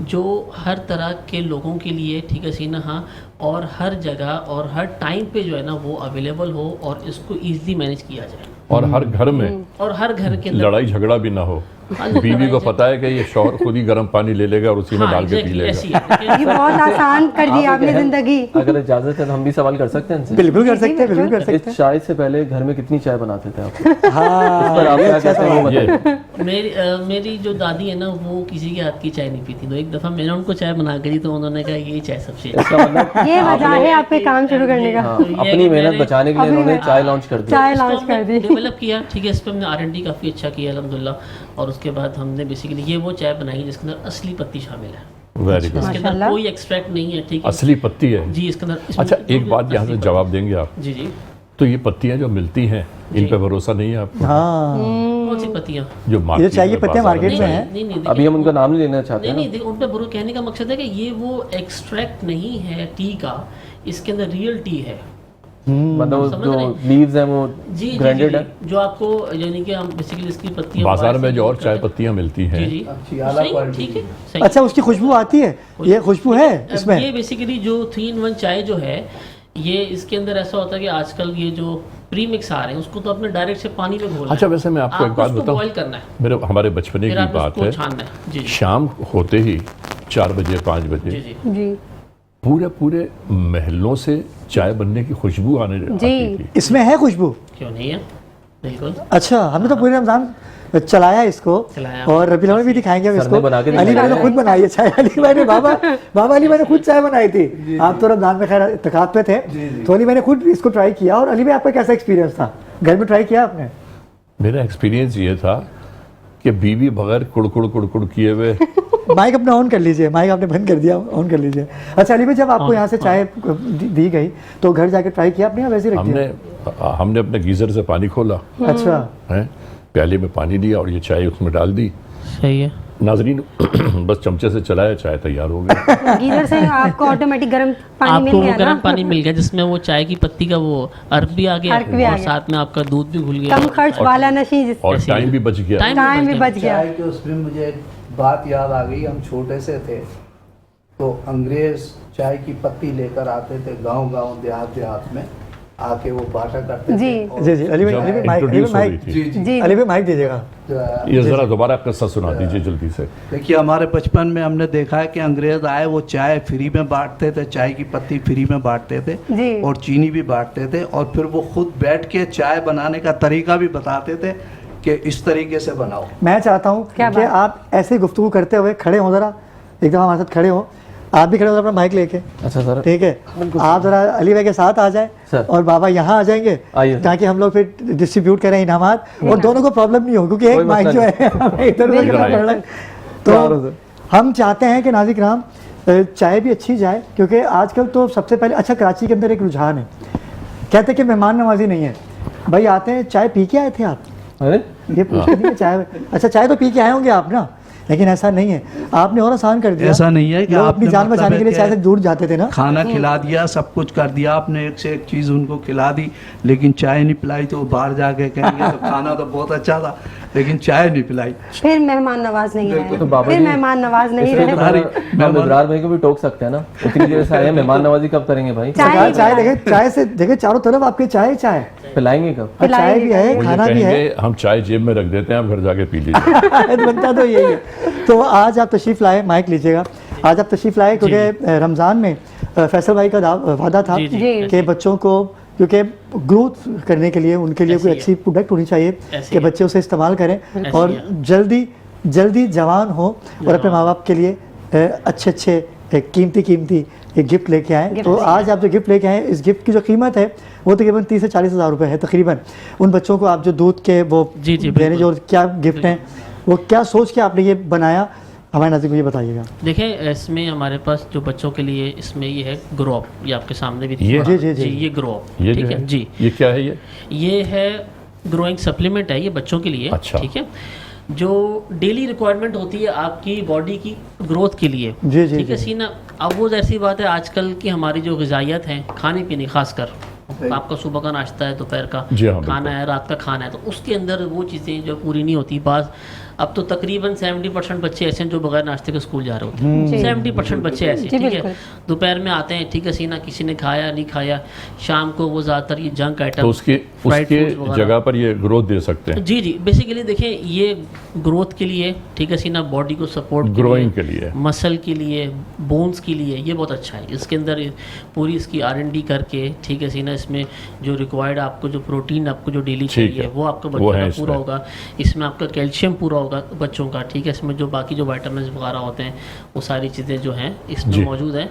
जो हर तरह के लोगों के लिए, ठीक है सीना, हाँ, और हर जगह और हर टाइम पे जो है ना वो अवेलेबल हो और इसको ईजिली मैनेज किया जाए और हर घर में और हर घर के अंदर लड़ाई झगड़ा भी ना हो। बीवी को पता है कि ये शौहर खुद ही गर्म पानी ले लेगा और उसी में डाल के पी लेगा। ये बहुत आसान कर दी आपने जिंदगी। अगर इजाजत है तो हम भी सवाल कर सकते हैं इनसे? बिल्कुल कर सकते हैं, बिल्कुल कर सकते इस चाय से पहले घर में कितनी चाय बनाते थे आप? हाँ, इस पर आप क्या कहते हैं वो बताइए। मेरी जो दादी है ना वो किसी के हाथ की चाय नहीं पीती, तो एक दफ़ा मैंने उनको चाय बना के दी तो उन्होंने कहा ये चाय सबसे इसका मतलब ये वजह है आपके काम शुरू करने का। हाँ, अपनी मेहनत बचाने के लिए इन्होंने चाय लॉन्च कर दी। चाय लॉन्च कर दी, डेवलप किया, ठीक है। इस पर हमने R&D काफ़ी अच्छा किया अल्हम्दुलिल्लाह। और उसके बाद हमने बेसिकली ये वो चाय बनाई जिसके अंदर असली पत्ती शामिल है। Very good. इसके अंदर कोई एक्सट्रैक्ट नहीं है, ठीक है, असली पत्ती है जी इसके अंदर। अच्छा एक बात यहाँ से जवाब देंगे आप? जी जी। तो ये पत्तियाँ जो मिलती हैं इन पे भरोसा नहीं है आपको? हाँ, कौन सी पत्तियाँ? जो ये मार्केट चाय की में पत्तियाँ बाजार में मार्केट में हैं। नहीं नहीं, अभी हम उनका नाम नहीं लेना चाहते नहीं हैं नहीं देखो, उन पे बुरा कहने का मकसद है कि ये वो एक्सट्रैक्ट नहीं है टी का, इसके अंदर रियल टी है। मतलब समझ जो रहे? लीव्स हैं वो जी जी ग्राइंडेड जी, है। जो आपको यानी कि हम बेसिकली इसकी पत्तियाँ बाजार में बाहर से जो और यूज़ चाय करते हैं। पत्तियाँ मिलती जी हैं जी अच्छी आला सही, क्वालिटी ठीक है, सही। अच्छा उसकी खुशबू आती है, ये खुशबू है अब इसमें? ये बेसिकली जो 3-in-1 चाय जो है, ये इसके अंदर ऐसा होता है कि आजकल ये जो प्री मिक्स आ रहे हैं उसको तो आपने डायरेक्ट से पानी में घोलना अच्छा है। वैसे मैं आपको एक बात बताऊं, बॉईल करना है, मेरे हमारे बचपने फिर की आपने बात उसको है, छानना है। जी जी शाम होते ही 4 बजे 5 जी बजे जी जी पूरे पूरे महलों से चाय बनने की खुशबू आने आती थी। इसमें है खुशबू? क्यों नहीं है, बिल्कुल। अच्छा, हमने तो पूरे रमजान चलाया इसको चलाया। और रबी में भी दिखाएंगे हम सर इसको। ने बना के अली दिखाया भाई ने है। खुद बनाई है चाय। अली भाई ने बाबा अली भाई ने खुद चाय बनाई थी। आप तो रमजान में खैर इत्तेकाफ पे थे, तो अली भाई ने खुद इसको ट्राई किया। और अली भाई आपका कैसा एक्सपीरियंस था, घर में ट्राई किया आपने? मेरा एक्सपीरियंस ये था कि बीवी बगैर कुड़ किए हुए माइक अपना ऑन कर लीजिए, माइक आपने बंद कर दिया, ऑन कर लीजिए। अच्छा अली भाई, जब आपको यहाँ से चाय दी गई तो घर जाके ट्राई किया आपने या वैसे ही रख दिया? हमने अपने गीजर से पानी खोला अच्छा, है, प्याले में पानी लिया और ये चाय उसमें डाल दी। सही है। नाजरीन बस चमचे से चलाया, चाय तैयार हो गई। गीजर से आपको ऑटोमेटिक गर्म पानी आपको मिल वो गया गर्म ना, पानी मिल गया जिसमें वो चाय की पत्ती का वो अर्क भी आ गया अर्क भी आ और गया। साथ में आपका दूध भी घुल गया। कम खर्च वाला नशी जिस और टाइम भी बच गया। टाइम भी बच गया। चाय के उसमें मुझे एक बात याद आ गई। हम छोटे से थे तो अंग्रेज चाय की पत्ती लेकर आते थे गांव देहात में, आके वो बांटा करते जी। थे। और जी जी। अली भाई, जब अली भाई माइक, अली इंट्रोड्यूस हो भाई रही माइक, थी। जी जी जी अली भाई माइक दीजिएगा। ये जरा दोबारा किस्सा सुना दीजिए जल्दी से। देखिए हमारे बचपन में हमने देखा है कि अंग्रेज आए, वो चाय फ्री में बांटते थे, चाय की पत्ती फ्री में बांटते थे जी। और चीनी भी बांटते थे, और फिर वो खुद बैठ के चाय बनाने का तरीका भी बताते थे कि इस तरीके से बनाओ। मैं चाहता हूँ क्या कि बात? आप ऐसे गुफ्तगू करते हुए खड़े हो, जरा एकदम हमारे साथ खड़े हो। आप भी खड़े हो अपना माइक लेके, अच्छा सर, ठीक है? आप जरा अली भाई के साथ आ जाएं सर। और बाबा यहाँ आ जाएंगे आइए सर। ताकि हम लोग फिर डिस्ट्रीब्यूट करें इनामात और दोनों को प्रॉब्लम नहीं हो, क्योंकि एक कोई माइक मसला जो है हमें इधर उधर करना पड़ रहा है। तैयार हो तो सर। हम चाहते हैं कि नाज़िक राम चाय भी अच्छी जाए, क्योंकि आजकल तो सबसे पहले अच्छा कराची के अंदर एक रुझान है, कहते हैं कि मेहमान नवाजी नहीं है। भाई आते हैं, चाय पी के आए थे आप? अरे ये पूछते नहीं है चाय। अच्छा चाय तो पी के आए होंगे आप ना, लेकिन ऐसा नहीं है, आपने और आसान कर दिया। ऐसा नहीं है कि लोग अपनी आपने जान मतलब बचाने के है लिए शायद कि दूर जाते थे ना। खाना खिला दिया, सब कुछ कर दिया आपने, एक से एक चीज़ उनको खिला दी, लेकिन चाय नहीं पिलाई तो वो बाहर जाके कहेंगे तो खाना तो बहुत अच्छा था लेकिन चाय नहीं पिलाई। फिर मेहमान नवाज नहीं रहे, तो बाबा फिर जी, मेहमान नवाज नहीं इसलिए रहे। तो हम इब्रार भाई को भी टोक सकते हैं ना, इतनी देर से आए हैं, मेहमान नवाजी कब करेंगे भाई? चाय चाय देखे, चाय से देखे चारों तरफ आपके चाय चाय, पिलाएंगे कब? चाय भी है, वो ये खाना भी है। कहेंगे हम चाय जेब में रख देते हैं, आप घर जाके पी लीजिए। बनता तो यही है। तो आज आप तशरीफ लाए, माइक लीजिएगा, आज आप तशरीफ लाए क्योंकि रमज़ान में फैसल भाई का वादा था जी, जी। कि बच्चों को, क्योंकि ग्रोथ करने के लिए उनके लिए कोई ऐसी अच्छी प्रोडक्ट होनी चाहिए ऐसी कि है। बच्चे उसे इस्तेमाल करें ऐसी और है। जल्दी जवान हो और अपने माँ बाप के लिए अच्छे कीमती एक गिफ्ट लेके आए। तो आज आप जो गिफ्ट लेके आए, इस गिफ्ट की जो कीमत है वो तकरीबन 30 से 40 हज़ार रुपये है तकरीबन। उन बच्चों को आप जो दूध के वो जी, जी, देने, बिल्कुल। जो क्या गिफ्ट हैं, वो क्या सोच के आपने ये बनाया, हमारे नाज़रीन को ये बताइएगा। देखें, इसमें हमारे पास जो बच्चों के लिए इसमें ये है ग्रो अप, ये आपके सामने भी ये? दिखा। जी, ये ग्रो अप, ये ठीक जो है जी। ये क्या है? ये है ग्रोइंग सप्लीमेंट है, ये बच्चों के लिए। अच्छा। ठीक है, जो डेली रिक्वायरमेंट होती है आपकी बॉडी की ग्रोथ के लिए। जी, जी, ठीक है जी। सीना। अब वो ऐसी बात है, आजकल की हमारी जो ग़िज़ाइयत है, खाने पीने खासकर, आपका सुबह का नाश्ता है, दोपहर का जी हाँ, खाना है, रात का खाना है, तो उसके अंदर वो चीज़ें जो पूरी नहीं होती। बाज़ अब तो तकरीबन 70% बच्चे ऐसे हैं जो बगैर नाश्ते के स्कूल जा रहे होते हैं। 70% बच्चे ऐसे, जी, ठीक है। बिल्कुल। दोपहर में आते हैं, ठीक है सीना, किसी ने खाया नहीं खाया, शाम को वो ज़्यादातर ये जंक आइटम, तो उसके जगह पर ये ग्रोथ दे सकते हैं। जी बेसिकली देखिए, ये ग्रोथ के लिए, ठीक है सीना, बॉडी को सपोर्ट, ग्रोइंग के लिए, मसल के लिए, बोन्स के लिए ये बहुत अच्छा है। इसके अंदर पूरी इसकी R&D करके, ठीक है सीना, इसमें जो रिक्वायर्ड आपको जो प्रोटीन आपको जो डेली ठीक चाहिए है, वो आपका वो बच्चों है का इसमें। पूरा होगा। इसमें आपका कैल्शियम पूरा होगा बच्चों का, ठीक है। इसमें जो बाकी जो वाइटामिन वगैरह होते हैं वो सारी चीज़ें जो हैं इसमें जी। मौजूद हैं।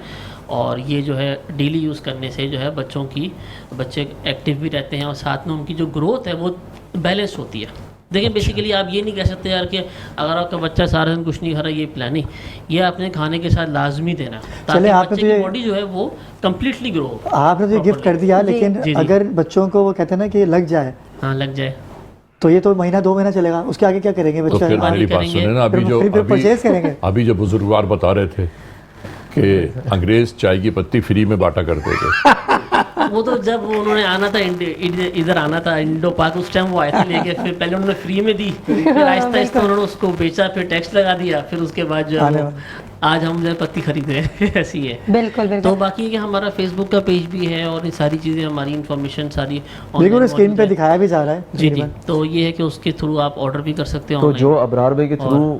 और ये जो है डेली यूज़ करने से जो है बच्चे एक्टिव भी रहते हैं और साथ में उनकी जो ग्रोथ है वो बैलेंस होती है। देखिए बेसिकली आप ये नहीं कह सकते यार कि अगर आपका बच्चा सारा दिन कुछ नहीं खा रहा, ये प्लान नहीं, ये आपने खाने के साथ लाजमी देना ताकि चले, आपने बच्चे तो की ये- बॉडी जो है वो कम्प्लीटली ग्रो हो। आपने तो ये गिफ्ट कर दिया, लेकिन जी, जी। अगर बच्चों को वो कहते हैं ना कि लग जाए, हाँ लग जाए तो ये तो महीना 2 महीना चलेगा, उसके आगे क्या करेंगे तो बच्चा? फिर मेरी बात करेंगे। सुने ना, अभी जो फिर परचेज करेंगे। अभी जो बुजुर्गवार बता रहे थे कि अंग्रेज चाय की पत्ती फ्री में बांटा करते थे। वो तो जब उन्होंने आना था इधर आना था इंडो पाक, उस टाइम वो आए थे लेके, फिर पहले उन्होंने फ्री में दी, फिर आहिस्ता आहिस्ता उन्होंने उसको बेचा, फिर टैक्स लगा दिया, फिर उसके बाद जो है आने वो आज हम जो है पत्ती खरीद रहे हैं। ऐसी है। बिल्कुल तो बिल्कुल। बाकी है कि हमारा फेसबुक का पेज भी है और ये सारी चीज़ें, हमारी इन्फॉर्मेशन सारी बिल्कुल online स्क्रीन मौजूद पे है। दिखाया भी जा रहा है जी जी। तकरीबन। तो ये है कि उसके थ्रू आप ऑर्डर भी कर सकते हो तो online। जो अबरार भाई के थ्रू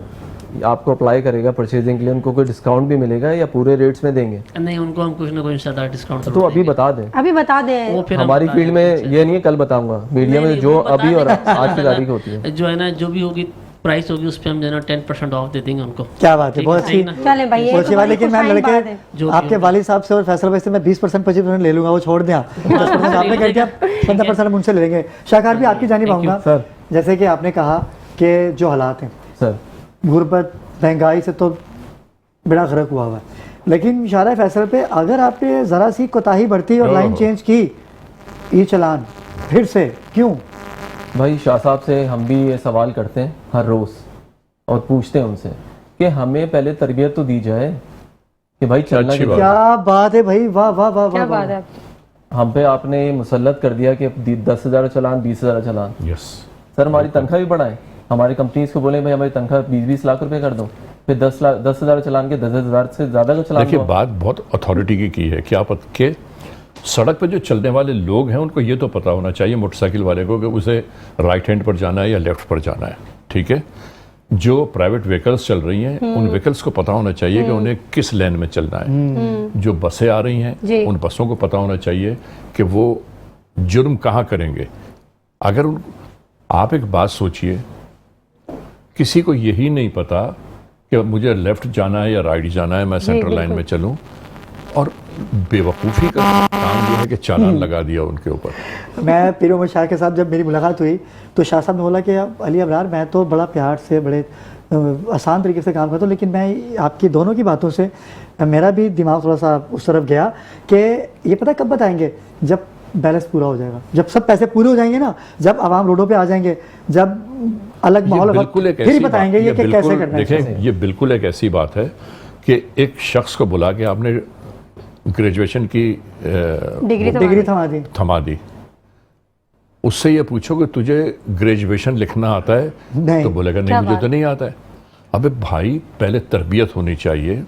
आपको अप्लाई करेगा परचेजिंग के लिए, उनको कोई डिस्काउंट भी मिलेगा या पूरे रेट्स में देंगे? नहीं, उनको हम कुछ ना कुछ इंशाल्लाह डिस्काउंट तो अभी बता दें, अभी बता दें। वो फिर हम हमारी बता फील्ड में देंगे। ये नहीं है कल बताऊंगा, मीडिया नहीं, में नहीं, जो वो बता अभी और देंगे आज की इंशाल्लाह। तारीख होती है, जो है ना, जो भी होगी प्राइस होगी उस पर हम जो है ना 10% ऑफ दे देंगे उनको। क्या बात है, ठीक बहुत है, अच्छी सही ना? चलें भाई, ये बहुत तो अच्छी बात। बड़ी लेकिन मैं खुशहाल बात लड़के है। जो भी आपके होगा। वालिद साहब से और फैसल भाई से मैं 20% 25% ले लूंगा, वो छोड़ दें आप। 10% आपने कर दिया, 15% हम उनसे ले लेंगे। शाहकार भी आपकी जानिब आऊँगा। सर। जैसे कि आपने कहा कि जो हालात हैं, सर। गुर्बत, महंगाई से तो बड़ा गर्क हुआ है, लेकिन इशारा फैसल पे अगर आपने ज़रा सी कोताही बरती और लाइन चेंज की, ई चलान फिर से क्यों? भाई शाह साहब से हम भी ये सवाल करते हैं हर रोज़ और पूछते हैं उनसे कि हमें पहले तरबियत तो दी जाए कि भाई चलना अच्छी कैसे बात। है। क्या बात है भाई, वाह वाह वाह क्या वाह बात वाह। है। हम पे आपने मुसल्लत कर दिया कि 10,000 चलान, 20,000 चलान। यस, सर हमारी तनख्वाह भी बढ़ाएं, हमारी कंपनीज को बोले भाई हमारी तनख्वाह 20-20 लाख रुपए कर दो, फिर 10,000 चलान के 10,000 से ज़्यादा का चलान देखिए दो। बात बहुत अथॉरिटी की है। क्या पता के सड़क पर जो चलने वाले लोग हैं उनको ये तो पता होना चाहिए, मोटरसाइकिल वाले को, कि उसे राइट हैंड पर जाना है या लेफ्ट पर जाना है। ठीक है, जो प्राइवेट व्हीकल्स चल रही हैं उन व्हीकल्स को पता होना चाहिए कि उन्हें किस लेन में चलना है। जो बसें आ रही जी। हैं उन बसों को पता होना चाहिए कि वो जुर्म कहाँ करेंगे। अगर आप एक बात सोचिए, किसी को यही नहीं पता कि मुझे लेफ्ट जाना है या राइट जाना है, मैं सेंट्रल लाइन में चलूं, और बेवकूफ़ी का काम ये है कि चालान लगा दिया उनके ऊपर। मैं पीर उमर शाह के साथ जब मेरी मुलाकात हुई तो शाह साहब ने बोला कि अली अबरार, मैं तो बड़ा प्यार से बड़े आसान तरीके से काम करता हूँ, लेकिन मैं आपकी दोनों की बातों से मेरा भी दिमाग थोड़ा सा उस तरफ गया कि ये पता कब बताएंगे, जब बैलेंस पूरा हो जाएगा, जब सब पैसे पूरे हो जाएंगे ना, जब आवाम रोडों पे आ जाएंगे, जब अलग माहौल होगा, बिल्कुल एक फिर ही ऐसी बताएंगे बात- ये कि कैसे करना है। देखें, ये बिल्कुल एक ऐसी बात है कि एक शख्स को बुला के आपने ग्रेजुएशन की डिग्री थमा दी। थमा दी, उससे ये पूछो कि तुझे ग्रेजुएशन लिखना आता है, नहीं। तो बोलेगा नहीं, क्या मुझे बात? तो नहीं आता है। अबे भाई, पहले तरबियत होनी चाहिए।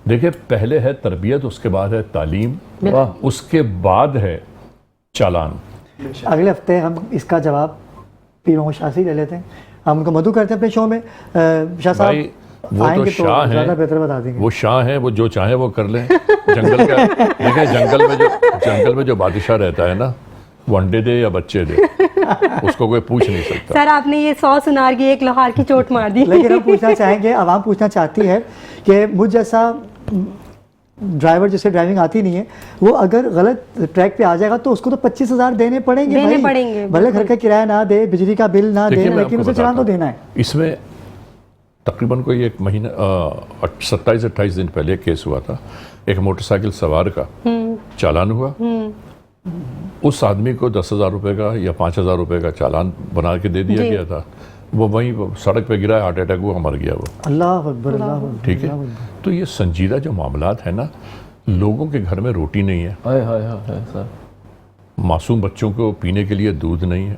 देखिए, पहले है तरबियत, उसके बाद है तालीम, उसके बाद है चालान। अगले हफ्ते हम इसका जवाब पीर मोहम्मद शाह से ही ले लेते हैं। हम उनको मधु करते हैं अपने शो में। शाह साहब भाई, वो तो आएंगे शाह हैं, ज़्यादा बेहतर बता देंगे। वो शाह हैं, वो जो चाहे वो कर लें। जंगल का देखें, जंगल में जो बादशाह रहता है ना, वो अंडे दे या बच्चे दे, उसको कोई पूछ नहीं सकता। सर आपने ये 100 सुनार की एक लोहार की चोट मार दी। लेकिन हम पूछना चाहेंगे, आवाम पूछना चाहती है कि मुझ जैसा ड्राइवर जिसे ड्राइविंग आती नहीं है, वो अगर गलत ट्रैक पे आ जाएगा तो उसको तो 25,000 देने पड़ेंगे। देने भाई। पड़ेंगे, भले घर का किराया ना दे, बिजली का बिल ना दे, देखिए, मैं लेकिन आपको उसे चालान तो बताता देना हूँ। है। इसमें तकरीबन कोई एक महीना 27-28 दिन पहले एक केस हुआ था। एक मोटरसाइकिल सवार का चालान हुआ, उस आदमी को 10,000 रुपये का या 5,000 रुपये का चालान बना के दे दिया जी। गया था। वो वहीं सड़क पे गिरा, हार्ट अटैक हुआ, मर गया वो। अल्लाह अकबर, अल्लाह अकबर। ठीक है, तो ये संजीदा जो मामलात है ना, लोगों के घर में रोटी नहीं है, हाय हाय हाय सर, मासूम बच्चों को पीने के लिए दूध नहीं है,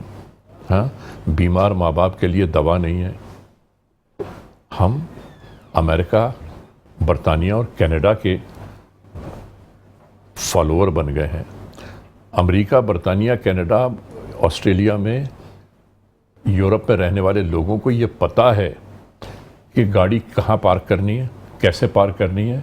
हाँ, बीमार माँ बाप के लिए दवा नहीं है। हम अमेरिका, बरतानिया और कनाडा के फॉलोअर बन गए हैं। अमेरिका, बरतानिया, कनाडा, ऑस्ट्रेलिया में, यूरोप में रहने वाले लोगों को ये पता है कि गाड़ी कहाँ पार्क करनी है, कैसे पार्क करनी है,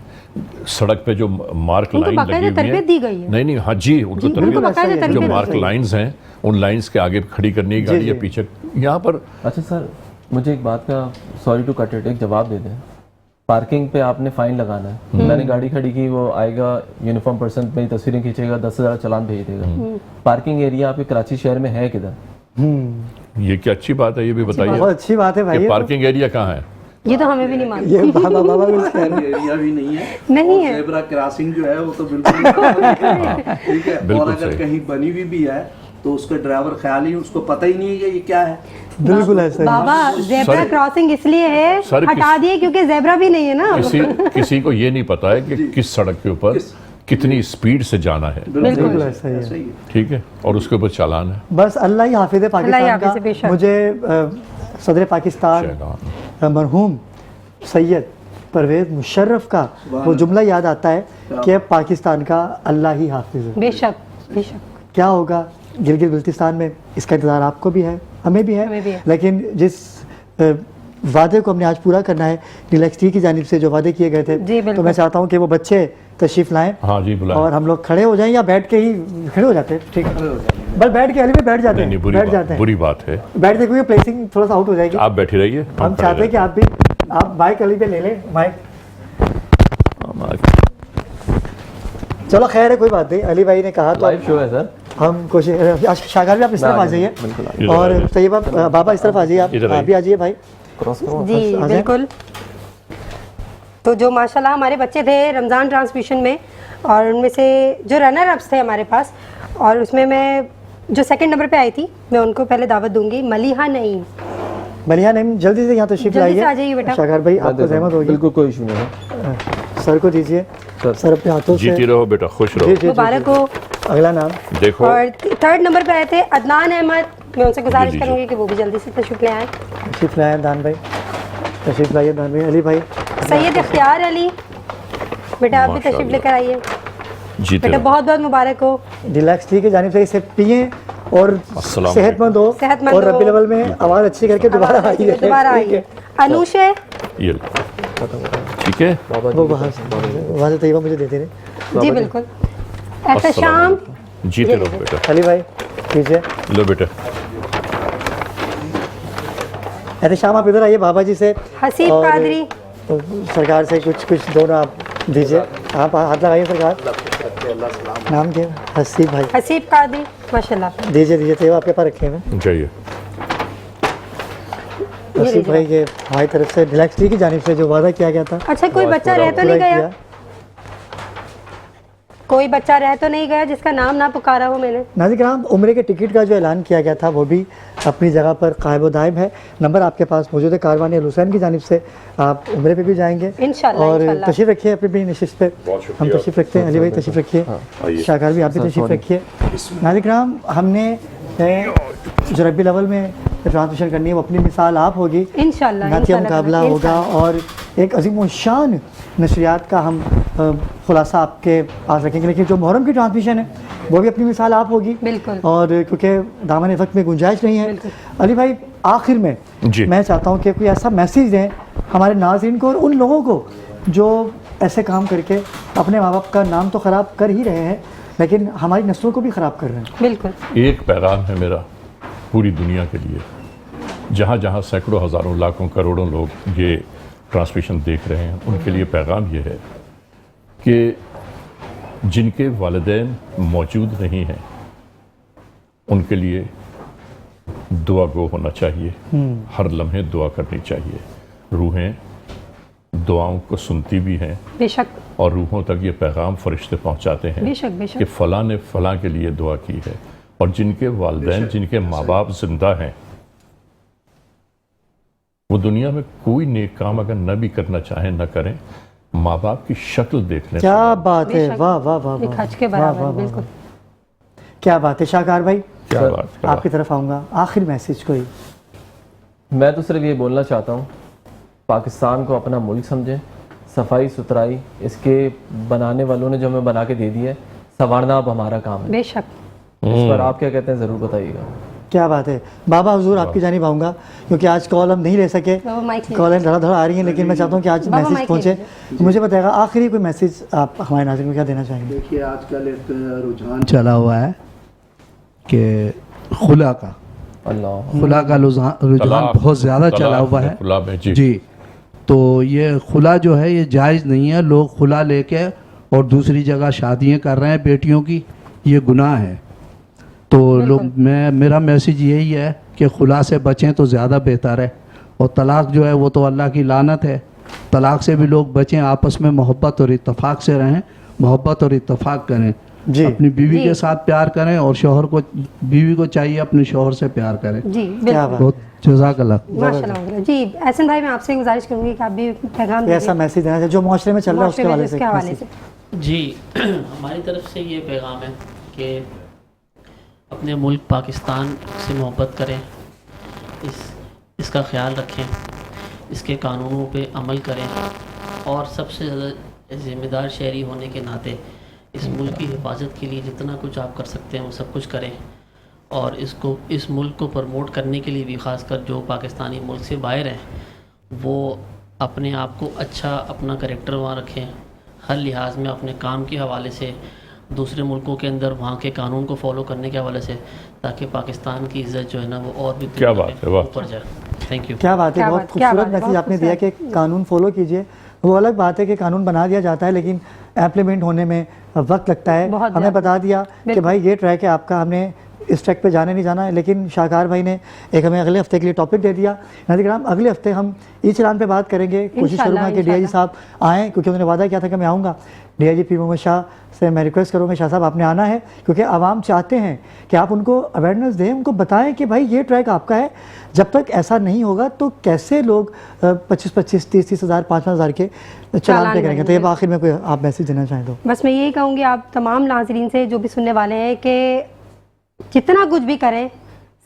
सड़क पे जो मार्क उनको लाइन बाकायदा लगी हुई तरबियत है। दी गई है। नहीं, हाँ जी, उनको उनको तरबियत, बाकायदा जो जो तरबियत मार्क दी गई। लाइंस हैं, उन लाइंस के आगे खड़ी करनी है गाड़ी जी, या जी। पीछे। यहाँ पर अच्छा सर, मुझे एक बात का, सॉरी टू कट इट, एक जवाब दे दें। पार्किंग पे आपने फाइन लगाना है, मैंने गाड़ी खड़ी की, वो आएगा यूनिफॉर्म पर्सन, मेरी तस्वीरें खींचेगा, 10,000 चालान भेज देगा। पार्किंग एरिया आपके कराची शहर में है किधर? ये क्या अच्छी बात है, ये भी बताइए बहुत अच्छी बात है भाई। कि ये तो- पार्किंग एरिया कहाँ है। ये तो हमें भी नहीं मालूम। ये बाबा बाबा भी कह रहे हैं। एरिया भी नहीं है, नहीं और है। ज़ेब्रा क्रॉसिंग जो है वो तो बिल्कुल ठीक है। और बिल्कुल अगर सही। कहीं बनी हुई भी है तो उसका ड्राइवर ख्याल ही, उसको पता ही नहीं है कि ये क्या है। बिल्कुल ऐसा ही। बाबा जेब्रा सर- क्रॉसिंग इसलिए है सर, हटा दिए क्योंकि जेब्रा भी नहीं है ना। किसी को ये नहीं पता है कि किस सड़क के ऊपर कितनी स्पीड से जाना है, बिल्कुल ऐसा ही है। ऐसा ही है। ठीक है, और उसके ऊपर चालान है। बस अल्लाह ही हाफिज़ अल्लाह ही पाकिस्तान हाफिज़ है, का। बेशक। मुझे सदर पाकिस्तान शहनाज। मरहूम सैयद परवेज़ मुशर्रफ का वो जुमला याद आता है कि पाकिस्तान का अल्लाह ही हाफिज़ है। बेशक बेशक। क्या होगा गिलगित बल्तिस्तान में, इसका इंतज़ार आपको भी है, हमें भी हमें भी है। है। लेकिन जिस वादे को हमने आज पूरा करना है, नीलेक्स की जानिब से जो वादे किए गए थे, जी, बिल्कुल। तो मैं चाहता हूँ कि वो बच्चे तशरीफ़ लाएं हाँ जी, बुलाएं। और हम लोग खड़े हो जाएं या बैठ के ही खड़े हो जाते हैं। ठीक है, बस बैठ के अली में बैठ जाते नहीं नहीं, हैं, बैठ जाते हैं, बुरी बात है। बैठ के, क्योंकि प्लेसिंग थोड़ा सा आउट हो जाएगी। आप बैठे रहिए, हम चाहते हैं कि आप भी, आप माइक अली पे ले लें माइक। चलो खैर है, कोई बात नहीं, अली भाई ने कहा तो लाइव शो है सर। हम कोशिश। शागार भी आप इस तरफ आ जाइए, बिल्कुल और तैयबा बाबा इस तरफ आ जाइए, इधर आप भी आ जाइए भाई। क्रॉस करो। जी आ जाएं। बिल्कुल। तो जो माशाल्लाह हमारे बच्चे थे रमज़ान ट्रांसमिशन में, और उनमें से जो रनर अप्स थे हमारे पास, और उसमें मैं जो सेकंड नंबर पे आई थी, मैं उनको पहले दावत दूंगी। मलिहा नईम, बढ़िया नहीं, जल्दी से यहाँ तशरीफ जल्दी से आ लाइए। जाइए बेटा। शागार भाई आपको जहमत होगी, बिल्कुल कोई इशू नहीं है सर को दीजिए, सर अपने हाथों से। जीती रहो बेटा, खुश जी, रहो। जी, जी, मुबारक हो। अगला नाम देखो, और थर्ड नंबर पे आए थे अदनान अहमद, मैं उनसे गुजारिश जी, जी, करूंगी कि वो भी जल्दी से तशरीफ ले आए। तशरीफ लाए दान भाई, तशरीफ लाइए दान भाई। अली भाई सैयद इख्तियार अली, बेटा आप भी तशरीफ माशाल्लाह। लेकर आइए। जीते बेटा रहो। बहुत बहुत मुबारक हो। डिलैक्स टी की जानिब से इसे पिए और अस्सलाम सेहतमंद हो, सेहतमंद और हो। रबी अव्वल में आवाज़ अच्छी करके दोबारा आइए। दोबारा ठीक है। आइए। अनुष है, ये लो। ठीक है, बाबा वो जी वहाँ से तैयबा मुझे देते रहे। जी बिल्कुल। एहतशाम, अस्सलाम। जीते रहो बेटा, अली भाई कीजिए। लो बेटा। एहतशाम आप इधर आइए बाबा जी से। हसीब और कादरी, तो सरकार से कुछ दोनों आप दीजिए। आप हाथ लगाइए सरकार। नाम क्या है? हसीब भाई, हसीब कादरी, माशाल्लाह। दीजिए दीजिए, तैयबा आपके पास रखे हैं। जाइए। हसीब भाई ये हमारी तरफ से डिलैक्स टी की जानिब से जो वादा किया गया था अच्छा कोई बच्चा रह तो पूरा नहीं गया? किया। कोई बच्चा रह तो नहीं गया जिसका नाम ना पुकारा हो मैंने। नाज़रीन किराम, उम्रे के टिकट का जो ऐलान किया गया था वो भी अपनी जगह पर कायम व दायम है। नंबर आपके पास मौजूद है। कारवान अल हुसैन की जानिब से आप उम्रे पे भी जाएंगे इंशाल्लाह, और इंशाल्लाह। तशरीफ़ रखिए अपनी भी नशिस्त पे। हम तशरीफ़ रखते हैं। अली भाई तशरीफ़ रखिए। शाहकार भी आप भी तशरीफ़ रखिए। नाज़रीन किराम, हमने जो रबी अव्वल में ट्रांसमिशन करनी है वो अपनी मिसाल आप होगी, इंशाल्लाह, नातिया इंशाल्लाह, मुकाबला होगा और एक अजीम शान नशरियात का हम खुलासा आपके पास रखेंगे। लेकिन जो मुहर्रम की ट्रांसमिशन है वो भी अपनी मिसाल आप होगी बिल्कुल। और क्योंकि दामन वक्त में गुंजाइश नहीं है। अली भाई, आखिर में जी। मैं चाहता हूँ कि कोई ऐसा मैसेज दें हमारे नाज़रीन को और उन लोगों को जो ऐसे काम करके अपने माँ बाप का नाम तो ख़राब कर ही रहे हैं लेकिन हमारी नस्लों को भी ख़राब कर रहे हैं। बिल्कुल। एक पैगाम है मेरा पूरी दुनिया के लिए, जहाँ जहाँ सैकड़ों हज़ारों लाखों करोड़ों लोग ये ट्रांसमिशन देख रहे हैं, उनके लिए पैगाम ये है कि जिनके वालिदैन मौजूद नहीं हैं उनके लिए दुआ गो होना चाहिए। हर लम्हे दुआ करनी चाहिए। रूहें दुआओं को सुनती भी हैं बेशक, और रूहों तक ये पैगाम फरिश्ते पहुंचाते हैं बेशक, बेशक। कि फ़लाँ ने फ़लाँ के लिए दुआ की है। और जिनके वालिदैन, जिनके माँ बाप जिंदा हैं, वो दुनिया में कोई नेक काम अगर न भी करना चाहें न करें, माँ बाप की शक्ल देख लें। क्या बात है, बेशक। वाह वाह वाह एक वाह, हज के वाह, बराबर वाह, है, वाह, बिल्कुल। क्या बात है। शाहकार भाई, क्या बात है। आपकी तरफ आऊँगा, आखिर मैसेज कोई। मैं तो सिर्फ ये बोलना चाहता हूँ, पाकिस्तान को अपना मुल्क समझें, सफाई सुथराई इसके बनाने वालों ने जो हमें बना के दे दी है, संवारना अब हमारा काम है। बेशक। इस पर आप क्या कहते हैं ज़रूर बताइएगा। क्या बात है। बाबा हुजूर, आपकी जानिब आऊँगा क्योंकि आज कॉल हम नहीं ले सके, बाबा माइक ले कॉलें धड़ा धड़ा आ रही हैं, लेकिन मैं चाहता हूँ कि आज बाबा मैसेज माइक पहुँचे। ले मुझे बताएगा आखिरी कोई मैसेज आप हमारे नाज़रीन को क्या देना चाहेंगे। देखिए, आजकल एक रुझान चला हुआ है कि खुला का रुझान तलाक, बहुत ज़्यादा चला तलाक हुआ है। खुला में, जी। जी, तो ये खुला जो है ये जायज़ नहीं है। लोग खुला लेके और दूसरी जगह शादियां कर रहे हैं बेटियों की, ये गुनाह है। तो लोग, मेरा मैसेज यही है कि खुला से बचें तो ज़्यादा बेहतर है। और तलाक जो है वो तो अल्लाह की लानत है। तलाक से भी लोग बचें, आपस में मोहब्बत और इत्तफाक से रहें, मोहब्बत और इत्तफाक करें। जी। अपनी बीवी जी। के साथ प्यार करें और शोहर को, बीवी को चाहिए अपने शोहर से प्यार करें। जी, क्या बिल्कुल। बात बहुत जज़ाकल्लाह। माशाल्लाह। जी, एहसन भाई, मैं आपसे गुजारिश करूंगी कि आप भी पैगाम है। ऐसा मैसेज देना चाहिए जो माशरे में चल रहा है उसके हवाले से। उसके हवाले से। जी हमारी तरफ से ये पैगाम है कि अपने मुल्क पाकिस्तान से मोहब्बत करें, इसका ख्याल रखें, इसके कानूनों पे अमल करें और सबसे ज़्यादा ज़िम्मेदार शहरी होने के नाते इस मुल्क की हिफाजत के लिए जितना कुछ आप कर सकते हैं वो सब कुछ करें। और इस मुल्क को प्रमोट करने के लिए भी, ख़ासकर जो पाकिस्तानी मुल्क से बाहर हैं, वो अपने आप को अच्छा, अपना करैक्टर वहाँ रखें, हर लिहाज में अपने काम के हवाले से, दूसरे मुल्कों के अंदर वहाँ के कानून को फॉलो करने के हवाले से, ताकि पाकिस्तान की इज़्ज़त जो है ना वो और भी क्या बात है, वाह। ऊपर जाए। Thank you. क्या बात है। क्या बहुत बात, क्या खूबसूरत बात, मैसेज बहुत आपने दिया कि कानून फॉलो कीजिए। वो अलग बात है कि कानून बना दिया जाता है लेकिन इम्प्लीमेंट होने में वक्त लगता है। बहुत हमें ज़्यादा। बता दिया कि भाई ये ट्रैक है आपका, हमने इस ट्रैक पे जाने नहीं जाना है। लेकिन शाहकार भाई ने एक हमें अगले हफ्ते के लिए टॉपिक दे दिया। नाज़रीन, अगले हफ्ते हम ई चलान पे बात करेंगे। कोशिश करूँगा कि डीआईजी साहब आएँ क्योंकि उन्होंने वादा किया था कि मैं आऊँगा। डीआईजी पी मोहम्मद शाह से मैं रिक्वेस्ट करूँगा, शाह साहब आपने आना है क्योंकि आवाम चाहते हैं कि आप उनको अवेयरनेस दें, उनको बताएं कि भाई ये ट्रैक आपका है। जब तक ऐसा नहीं होगा तो कैसे लोग 25-25, 30-30 हज़ार, 5 हज़ार के चलान पे करेंगे। तो ये आखिर में कोई आप मैसेज देना चाहें तो। बस मैं यही कहूँगी आप तमाम नाजरीन से जो भी सुनने वाले हैं कि जितना कुछ भी करें,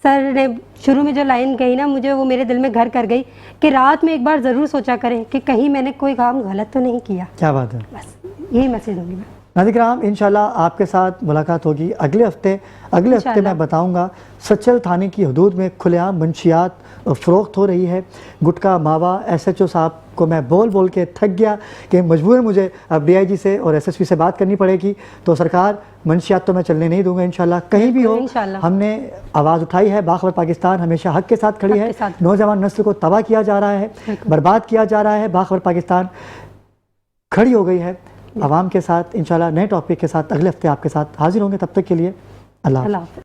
सर ने शुरू में जो लाइन कही ना, मुझे वो मेरे दिल में घर कर गई कि रात में एक बार ज़रूर सोचा करें कि कहीं मैंने कोई काम गलत तो नहीं किया। क्या बात है। बस यही मैसेज दूंगी मैं। नाज़रीन किराम, इंशाल्लाह आपके साथ मुलाकात होगी अगले हफ्ते मैं बताऊंगा सच्चल थाने की हदूद में खुलेआम मंशियात फ़रोख्त हो रही है। गुटका मावा SHO साहब को मैं बोल बोल के थक गया कि मजबूर मुझे अब DIG से और SSP से बात करनी पड़ेगी। तो सरकार, मंशियात तो मैं चलने नहीं दूंगा इंशाल्लाह, कहीं भी हो। हमने आवाज़ उठाई है, बाखबर पाकिस्तान हमेशा हक के साथ खड़ी है। नौजवान नस्ल को तबाह किया जा रहा है, बर्बाद किया जा रहा है, बाखबर पाकिस्तान खड़ी हो गई है आवाम के साथ। इंशाल्लाह नए टॉपिक के साथ अगले हफ्ते आपके साथ हाजिर होंगे। तब तक के लिए अल्लाह।